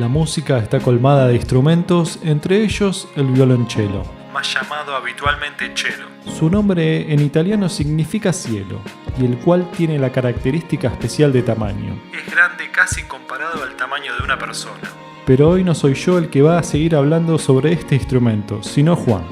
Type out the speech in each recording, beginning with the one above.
La música está colmada de instrumentos, entre ellos el violonchelo, más llamado habitualmente cello. Su nombre en italiano significa cielo, y el cual tiene la característica especial de tamaño. Es grande casi comparado al tamaño de una persona. Pero hoy no soy yo el que va a seguir hablando sobre este instrumento, sino Juan.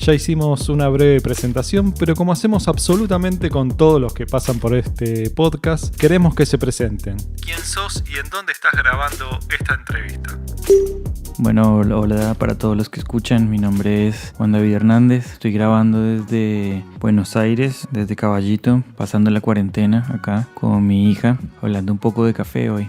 Ya hicimos una breve presentación, pero como hacemos absolutamente con todos los que pasan por este podcast, queremos que se presenten. ¿Quién sos y en dónde estás grabando esta entrevista? Bueno, hola para todos los que escuchan, mi nombre es Juan David Hernández, estoy grabando desde Buenos Aires, desde Caballito, pasando la cuarentena acá con mi hija, hablando un poco de café hoy.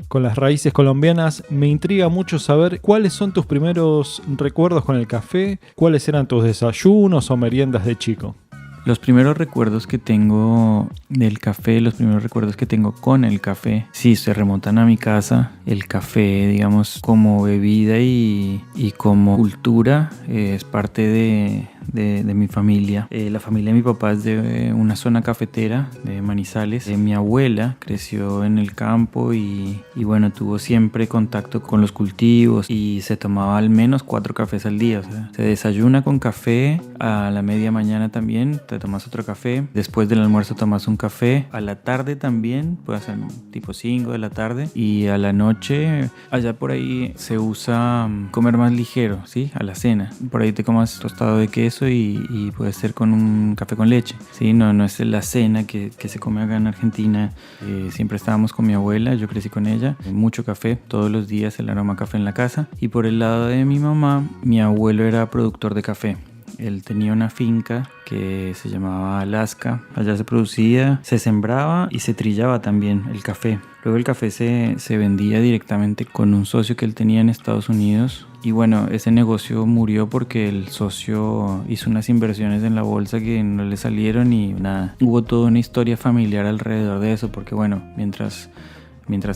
Con las raíces colombianas, me intriga mucho saber cuáles son tus primeros recuerdos con el café, cuáles eran tus desayunos o meriendas de chico. Los primeros recuerdos que tengo del café, los primeros recuerdos que tengo con el café, sí, se remontan a mi casa. El café, digamos, como bebida y como cultura, es parte de mi familia. La familia de mi papá es de una zona cafetera, de Manizales. Mi abuela creció en el campo y bueno, tuvo siempre contacto con los cultivos y se tomaba al menos 4 cafés al día. O sea, se desayuna con café, a la media mañana también te tomas otro café, después del almuerzo tomas un café, a la tarde también, puede ser tipo 5 de la tarde, y a la noche, allá por ahí se usa comer más ligero, ¿sí? A la cena. Por ahí te comas tostado de queso y puede ser con un café con leche, ¿sí? No es la cena que se come acá en Argentina. Siempre estábamos con mi abuela, yo crecí con ella, mucho café, todos los días el aroma a café en la casa. Y por el lado de mi mamá, mi abuelo era productor de café. Él tenía una finca que se llamaba Alaska. Allá se producía, se sembraba y se trillaba también el café. Luego el café se vendía directamente con un socio que él tenía en Estados Unidos. Y bueno, ese negocio murió porque el socio hizo unas inversiones en la bolsa que no le salieron y nada. Hubo toda una historia familiar alrededor de eso porque bueno, mientras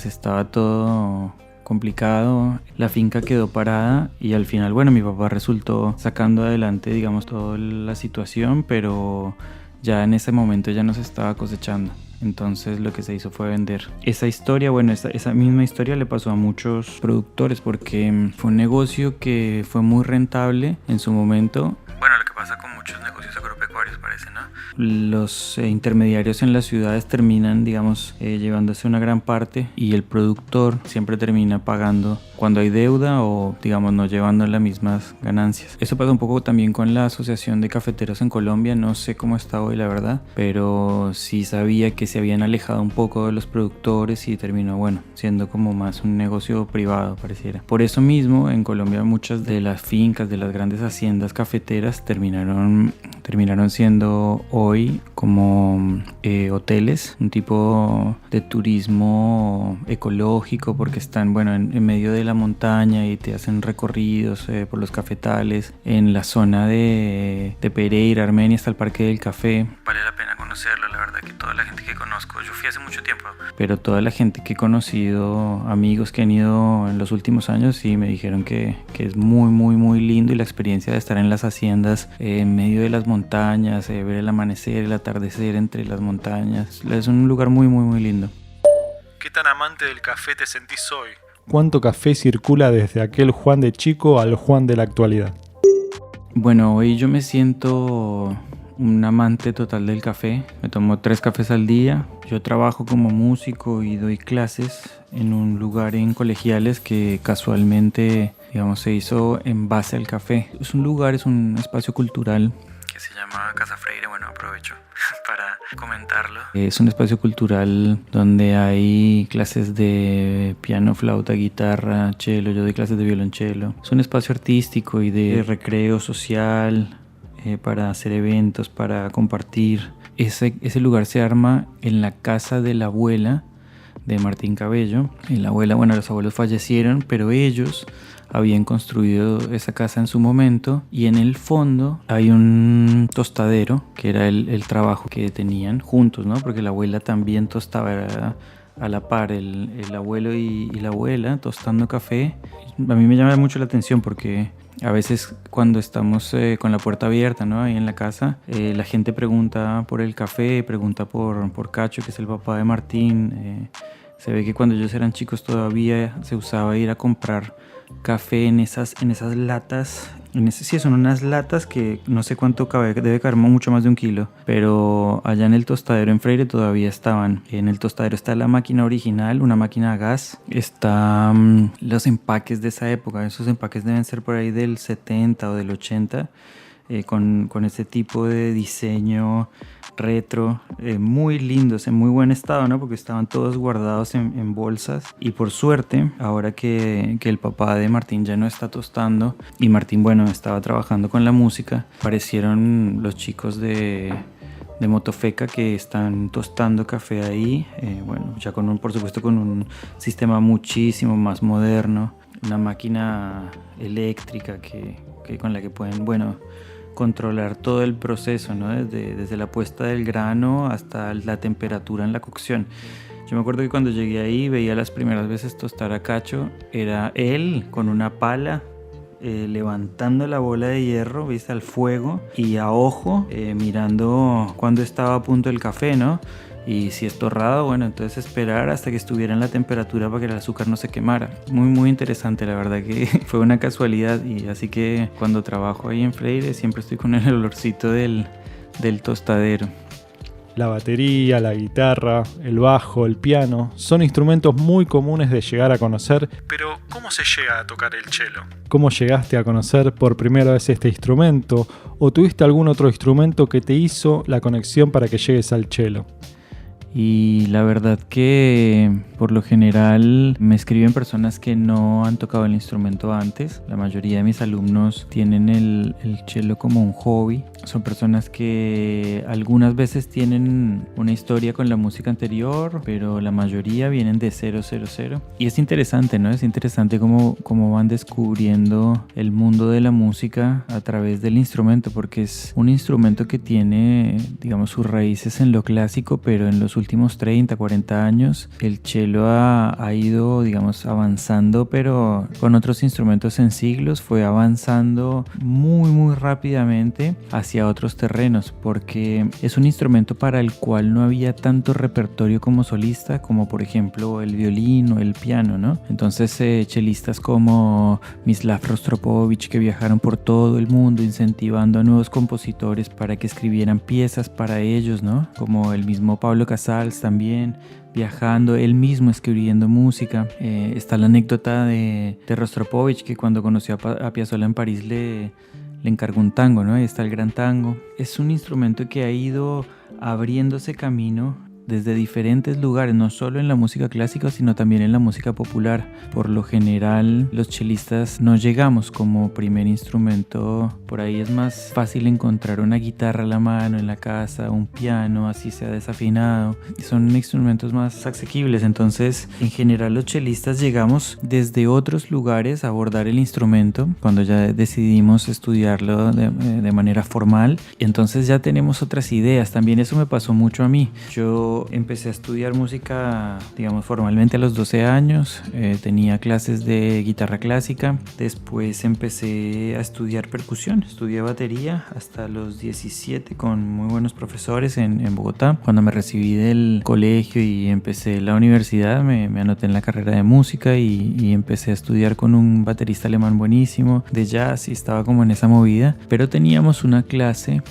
estaba todo complicado, la finca quedó parada y al final, bueno, mi papá resultó sacando adelante, digamos, toda la situación, pero ya en ese momento ya no se estaba cosechando. Entonces lo que se hizo fue vender. Esa historia, bueno, esa misma historia le pasó a muchos productores porque fue un negocio que fue muy rentable en su momento. Bueno, lo que pasa con muchos negocios agropecuarios parece, ¿no? Los intermediarios en las ciudades terminan, digamos, llevándose una gran parte y el productor siempre termina pagando cuando hay deuda o, digamos, no llevando las mismas ganancias. Eso pasa un poco también con la Asociación de Cafeteros en Colombia. No sé cómo está hoy, la verdad, pero sí sabía que se habían alejado un poco de los productores y terminó, bueno, siendo como más un negocio privado, pareciera. Por eso mismo, en Colombia muchas de las fincas, de las grandes haciendas cafeteras terminaron siendo hoy como hoteles, un tipo de turismo ecológico porque están, bueno, en medio de la montaña y te hacen recorridos por los cafetales. En la zona de Pereira, Armenia, está el Parque del Café. Vale la pena conocerlo, la verdad que toda la gente que conozco, yo fui hace mucho tiempo, pero toda la gente que he conocido, amigos que han ido en los últimos años, sí me dijeron que es muy, muy, muy lindo y la experiencia de estar en las haciendas, en medio de las montañas, ver el amanecer, el atardecer entre las montañas, es un lugar muy, muy, muy lindo. ¿Qué tan amante del café te sentís hoy? ¿Cuánto café circula desde aquel Juan de chico al Juan de la actualidad? Bueno, hoy yo me siento un amante total del café. Me tomo 3 cafés al día. Yo trabajo como músico y doy clases en un lugar en Colegiales que casualmente, digamos, se hizo en base al café. Es un espacio cultural que se llama Casa Freire. Bueno, aprovecho para comentarlo. Es un espacio cultural donde hay clases de piano, flauta, guitarra, cello. Yo doy clases de violonchelo. Es un espacio artístico y de recreo social, para hacer eventos, para compartir. Ese lugar se arma en la casa de la abuela de Martín Cabello. Y la abuela, bueno, los abuelos fallecieron, pero ellos habían construido esa casa en su momento y en el fondo hay un tostadero que era el trabajo que tenían juntos, ¿no? Porque la abuela también tostaba, a la par el abuelo y la abuela tostando café. A mí me llama mucho la atención porque a veces cuando estamos con la puerta abierta, ¿no? Ahí en la casa, la gente pregunta por el café, pregunta por Cacho, que es el papá de Martín. Se ve que cuando ellos eran chicos todavía se usaba ir a comprar café en esas latas. Sí, son unas latas que no sé cuánto cabe, debe caber mucho más de 1 kilo, pero allá en el tostadero en Freire todavía estaban. En el tostadero está la máquina original, una máquina a gas, están los empaques de esa época. Esos empaques deben ser por ahí del 70 o del 80, con ese tipo de diseño retro, muy lindos, en muy buen estado, ¿no? Porque estaban todos guardados en bolsas. Y por suerte, ahora que el papá de Martín ya no está tostando y Martín, bueno, estaba trabajando con la música, aparecieron los chicos de Motofeca que están tostando café ahí, bueno, ya por supuesto con un sistema muchísimo más moderno, una máquina eléctrica con la que pueden, bueno, controlar todo el proceso, ¿no? Desde la puesta del grano hasta la temperatura en la cocción. Yo me acuerdo que cuando llegué ahí veía las primeras veces tostar a Cacho, era él con una pala levantando la bola de hierro, ¿viste? Al fuego y a ojo, mirando cuando estaba a punto el café, ¿no? Y si es torrado, bueno, entonces esperar hasta que estuviera en la temperatura para que el azúcar no se quemara. Muy, muy interesante, la verdad que fue una casualidad. Y así que cuando trabajo ahí en Freire siempre estoy con el olorcito del tostadero. La batería, la guitarra, el bajo, el piano son instrumentos muy comunes de llegar a conocer. Pero, ¿cómo se llega a tocar el cello? ¿Cómo llegaste a conocer por primera vez este instrumento? ¿O tuviste algún otro instrumento que te hizo la conexión para que llegues al cello? Y la verdad que por lo general me escriben personas que no han tocado el instrumento antes. La mayoría de mis alumnos tienen el cello como un hobby. Son personas que algunas veces tienen una historia con la música anterior, pero la mayoría vienen de 000. Y es interesante, ¿no? Es interesante cómo van descubriendo el mundo de la música a través del instrumento, porque es un instrumento que tiene, digamos, sus raíces en lo clásico, pero en los últimos 30, 40 años el cello ha ido, digamos, avanzando, pero con otros instrumentos en siglos fue avanzando muy, muy rápidamente hacia otros terrenos, porque es un instrumento para el cual no había tanto repertorio como solista, como por ejemplo el violín o el piano, ¿no? Entonces chelistas como Mislav Rostropovich, que viajaron por todo el mundo incentivando a nuevos compositores para que escribieran piezas para ellos, ¿no? Como el mismo Pablo Casals también, viajando, él mismo escribiendo música. Está la anécdota de Rostropovich, que cuando conoció a Piazzolla en París le encargó un tango, ¿no? Ahí está el gran tango. Es un instrumento que ha ido abriéndose camino desde diferentes lugares, no solo en la música clásica, sino también en la música popular. Por lo general, los chelistas no llegamos como primer instrumento. Por ahí es más fácil encontrar una guitarra a la mano en la casa, un piano, así sea desafinado. Son instrumentos más asequibles. Entonces, en general, los chelistas llegamos desde otros lugares a abordar el instrumento cuando ya decidimos estudiarlo de manera formal. Y entonces ya tenemos otras ideas. También eso me pasó mucho a mí. Yo empecé a estudiar música, digamos, formalmente a los 12 años. Tenía clases de guitarra clásica. Después empecé a estudiar percusión. Estudié batería hasta los 17 con muy buenos profesores en Bogotá. Cuando me recibí del colegio y empecé la universidad, me anoté en la carrera de música y empecé a estudiar con un baterista alemán buenísimo de jazz y estaba como en esa movida. Pero teníamos una clase,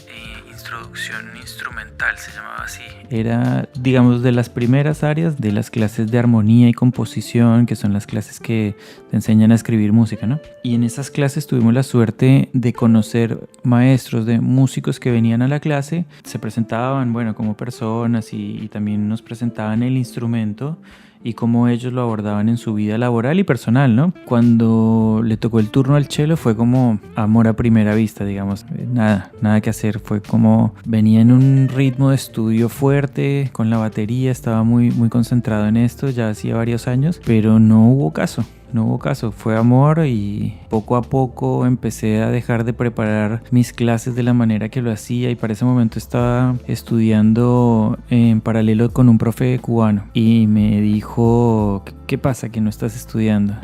introducción instrumental se llamaba así. Era, digamos, de las primeras áreas de las clases de armonía y composición, que son las clases que te enseñan a escribir música, ¿no? Y en esas clases tuvimos la suerte de conocer maestros, de músicos que venían a la clase, se presentaban, bueno, como personas y también nos presentaban el instrumento y cómo ellos lo abordaban en su vida laboral y personal, ¿no? Cuando le tocó el turno al cello fue como amor a primera vista, digamos. Nada que hacer. Fue como venía en un ritmo de estudio fuerte con la batería, estaba muy, muy concentrado en esto, ya hacía varios años, pero no hubo caso. no hubo caso, fue amor y poco a poco empecé a dejar de preparar mis clases de la manera que lo hacía y para ese momento estaba estudiando en paralelo con un profe cubano y me dijo, ¿qué pasa que no estás estudiando?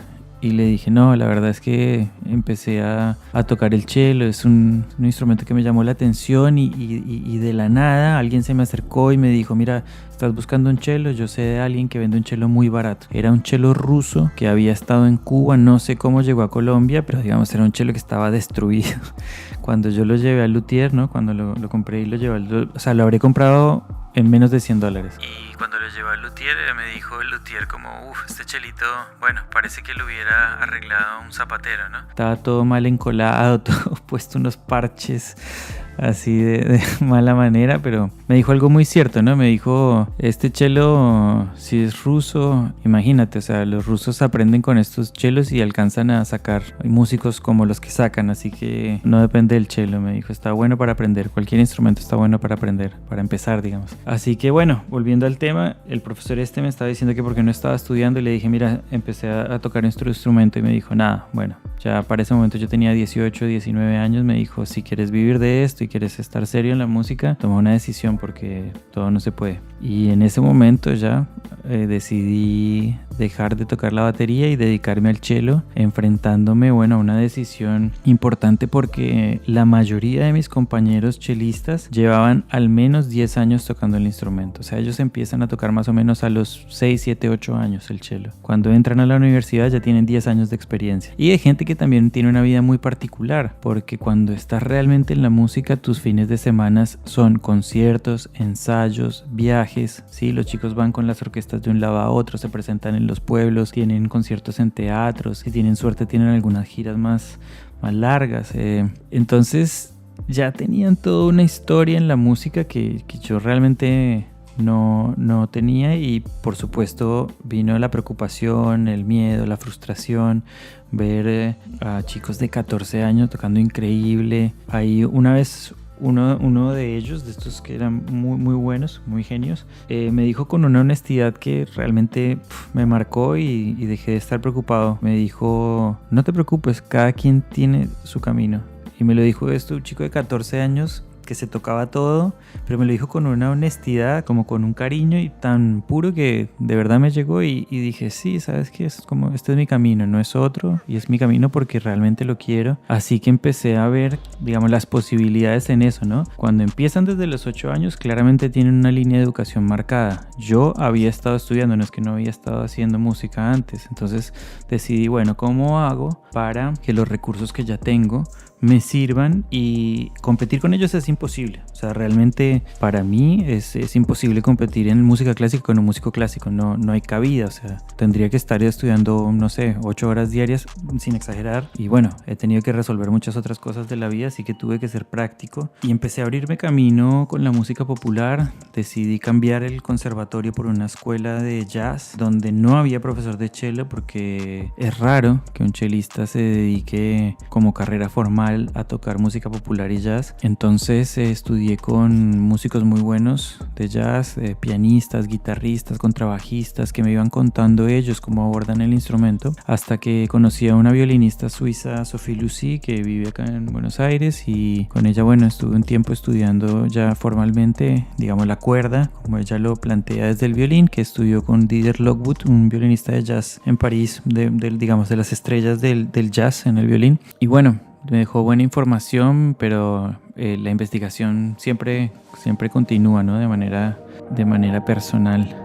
Y le dije, no, la verdad es que empecé a tocar el cello, es un instrumento que me llamó la atención y de la nada alguien se me acercó y me dijo, mira, ¿estás buscando un cello? Yo sé de alguien que vende un cello muy barato. Era un cello ruso que había estado en Cuba, no sé cómo llegó a Colombia, pero digamos era un cello que estaba destruido. Cuando yo lo llevé al luthier, ¿no? Cuando lo compré y lo llevé o sea, lo habré comprado en menos de $100. Y cuando lo llevé al luthier, me dijo el luthier como, este chelito, bueno, parece que lo hubiera arreglado un zapatero, ¿no? Estaba todo mal encolado, todo puesto unos parches así de mala manera, pero me dijo algo muy cierto, ¿no? Me dijo, este cello, si es ruso, imagínate, o sea, los rusos aprenden con estos chelos y alcanzan a sacar músicos como los que sacan, así que no depende del cello, me dijo, está bueno para aprender, cualquier instrumento está bueno para aprender, para empezar, digamos. Así que bueno, volviendo al tema, el profesor me estaba diciendo que porque no estaba estudiando y le dije, mira, empecé a tocar nuestro instrumento y me dijo, nada, bueno, ya para ese momento yo tenía 18, 19 años, me dijo, si quieres vivir de esto y quieres estar serio en la música, toma una decisión porque todo no se puede. Y en ese momento ya decidí dejar de tocar la batería y dedicarme al cello, enfrentándome, bueno, a una decisión importante porque la mayoría de mis compañeros chelistas llevaban al menos 10 años tocando el instrumento. O sea, ellos empiezan a tocar más o menos a los 6, 7, 8 años el cello. Cuando entran a la universidad ya tienen 10 años de experiencia. Y hay gente que también tiene una vida muy particular, porque cuando estás realmente en la música, tus fines de semana son conciertos, ensayos, viajes, ¿sí? Los chicos van con las orquestas de un lado a otro, se presentan en los pueblos, tienen conciertos en teatros, si tienen suerte tienen algunas giras más largas. Entonces ya tenían toda una historia en la música que yo realmente no tenía y por supuesto vino la preocupación, el miedo, la frustración, ver a chicos de 14 años tocando increíble. Ahí una vez uno de ellos, de estos que eran muy, muy buenos, muy genios, me dijo con una honestidad que realmente me marcó y dejé de estar preocupado. Me dijo, no te preocupes, cada quien tiene su camino. Y me lo dijo esto un chico de 14 años que se tocaba todo, pero me lo dijo con una honestidad, como con un cariño y tan puro que de verdad me llegó y dije, sí, ¿sabes qué? Es como, este es mi camino, no es otro, y es mi camino porque realmente lo quiero. Así que empecé a ver, digamos, las posibilidades en eso, ¿no? Cuando empiezan desde los 8 años, claramente tienen una línea de educación marcada. Yo había estado estudiando, no es que no había estado haciendo música antes, entonces decidí, bueno, ¿cómo hago para que los recursos que ya tengo me sirvan? Y competir con ellos es imposible. O sea, realmente para mí es imposible competir en música clásica con un músico clásico. No hay cabida. O sea, tendría que estar estudiando, no sé, 8 horas diarias sin exagerar. Y bueno, he tenido que resolver muchas otras cosas de la vida, así que tuve que ser práctico. Y empecé a abrirme camino con la música popular. Decidí cambiar el conservatorio por una escuela de jazz donde no había profesor de cello porque es raro que un chelista se dedique como carrera formal a tocar música popular y jazz. Entonces estudié con músicos muy buenos de jazz, pianistas, guitarristas, contrabajistas que me iban contando ellos cómo abordan el instrumento, hasta que conocí a una violinista suiza, Sophie Lucy, que vive acá en Buenos Aires, y con ella, bueno, estuve un tiempo estudiando ya formalmente, digamos, la cuerda, como ella lo plantea desde el violín, que estudió con Didier Lockwood, un violinista de jazz en París, digamos, de las estrellas del jazz en el violín. Y bueno, me dejó buena información, pero la investigación siempre continúa, ¿no? De manera personal.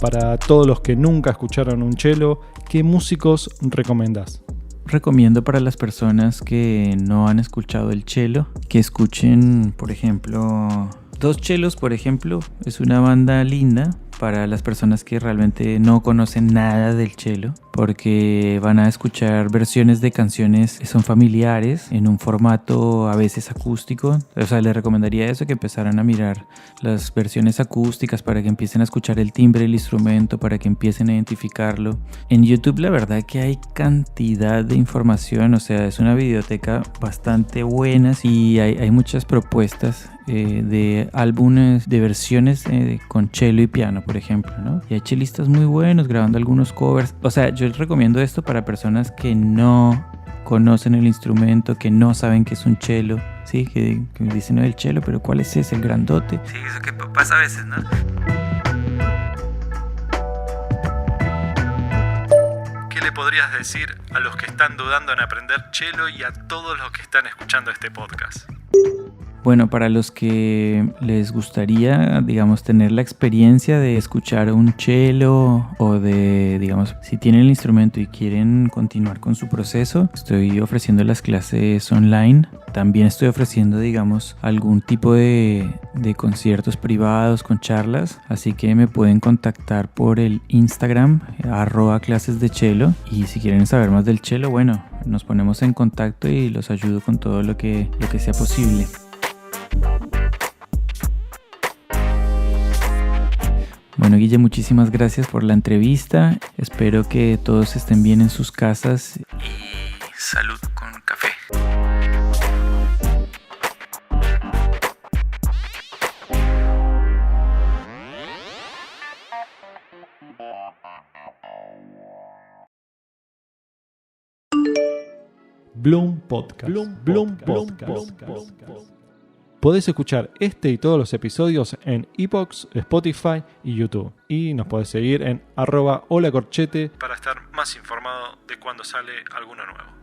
Para todos los que nunca escucharon un cello, ¿qué músicos recomendás? Recomiendo para las personas que no han escuchado el cello que escuchen, por ejemplo, Dos Chelos, por ejemplo. Es una banda linda para las personas que realmente no conocen nada del cello, porque van a escuchar versiones de canciones que son familiares en un formato a veces acústico. O sea, les recomendaría eso, que empezaran a mirar las versiones acústicas para que empiecen a escuchar el timbre del instrumento, para que empiecen a identificarlo. En YouTube la verdad que hay cantidad de información, o sea, es una biblioteca bastante buena y hay muchas propuestas de álbumes, de versiones con cello y piano, por ejemplo, ¿no? Y hay chelistas muy buenos grabando algunos covers. O sea, yo les recomiendo esto para personas que no conocen el instrumento, que no saben qué es un cello, ¿sí? Que dicen, no, el cello, pero ¿cuál es ese? El grandote. Sí, eso que pasa a veces, ¿no? ¿Qué le podrías decir a los que están dudando en aprender cello y a todos los que están escuchando este podcast? Bueno, para los que les gustaría, digamos, tener la experiencia de escuchar un cello o de, digamos, si tienen el instrumento y quieren continuar con su proceso, estoy ofreciendo las clases online. También estoy ofreciendo, digamos, algún tipo de conciertos privados con charlas, así que me pueden contactar por el Instagram @clasesdecello, y si quieren saber más del cello, bueno, nos ponemos en contacto y los ayudo con todo lo que sea posible. Bueno, Guille, muchísimas gracias por la entrevista. Espero que todos estén bien en sus casas y salud con café. Bloom Podcast. Bloom Podcast. Podés escuchar este y todos los episodios en iVoox, Spotify y YouTube. Y nos podés seguir en @holacorchete para estar más informado de cuando sale alguno nuevo.